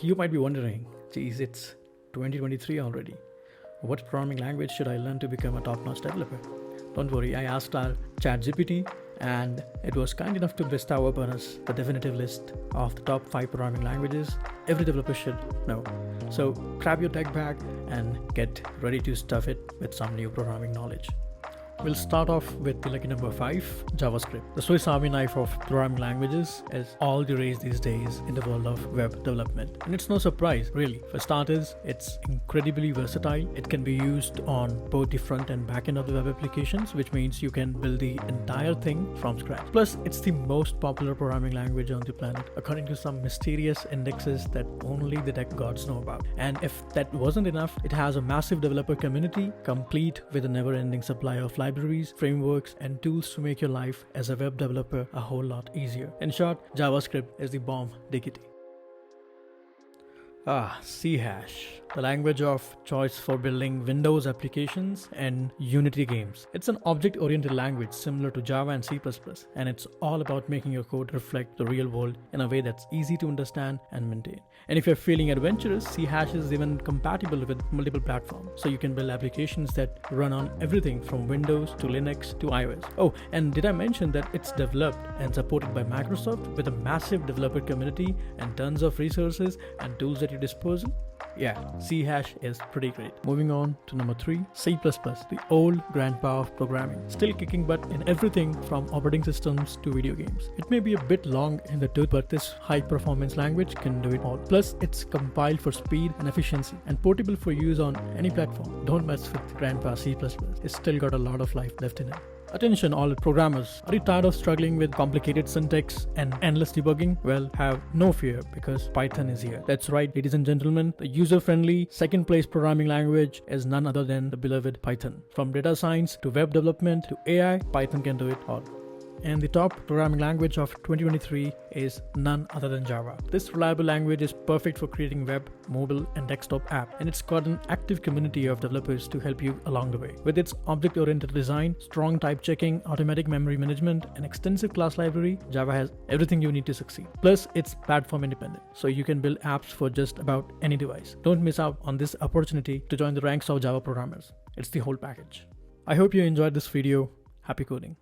You might be wondering, geez, it's 2023 already. What programming language should I learn to become a top-notch developer? Don't worry, I asked our ChatGPT and it was kind enough to bestow upon us the definitive list of the top 5 programming languages every developer should know. So grab your tech bag and get ready to stuff it with some new programming knowledge. We'll start off with the lucky number 5, JavaScript. The Swiss Army knife of programming languages is all the rage these days in the world of web development. And it's no surprise, really. For starters, it's incredibly versatile. It can be used on both the front and back end of the web applications, which means you can build the entire thing from scratch. Plus, it's the most popular programming language on the planet, according to some mysterious indexes that only the tech gods know about. And if that wasn't enough, it has a massive developer community, complete with a never-ending supply of libraries, frameworks, and tools to make your life as a web developer a whole lot easier. In short, JavaScript is the bomb diggity. C#, the language of choice for building Windows applications and Unity games. It's an object-oriented language similar to Java and C++, and it's all about making your code reflect the real world in a way that's easy to understand and maintain. And if you're feeling adventurous, C# is even compatible with multiple platforms, so you can build applications that run on everything from Windows to Linux to iOS. Oh, and did I mention that it's developed and supported by Microsoft with a massive developer community and tons of resources and tools at your disposal? Yeah, C# is pretty great. Moving on to number 3, C++, the old grandpa of programming. Still kicking butt in everything from operating systems to video games. It may be a bit long in the tooth, but this high performance language can do it all. Plus, it's compiled for speed and efficiency and portable for use on any platform. Don't mess with grandpa C++. It's still got a lot of life left in it. Attention all programmers, are you tired of struggling with complicated syntax and endless debugging? Well, have no fear because Python is here. That's right, ladies and gentlemen, the user-friendly second place programming language is none other than the beloved Python. From data science to web development to AI, Python can do it all. And the top programming language of 2023 is none other than Java. This reliable language is perfect for creating web, mobile, and desktop apps, and it's got an active community of developers to help you along the way. With its object-oriented design, strong type checking, automatic memory management, and extensive class library, Java has everything you need to succeed. Plus, it's platform independent, so you can build apps for just about any device. Don't miss out on this opportunity to join the ranks of Java programmers. It's the whole package. I hope you enjoyed this video. Happy coding.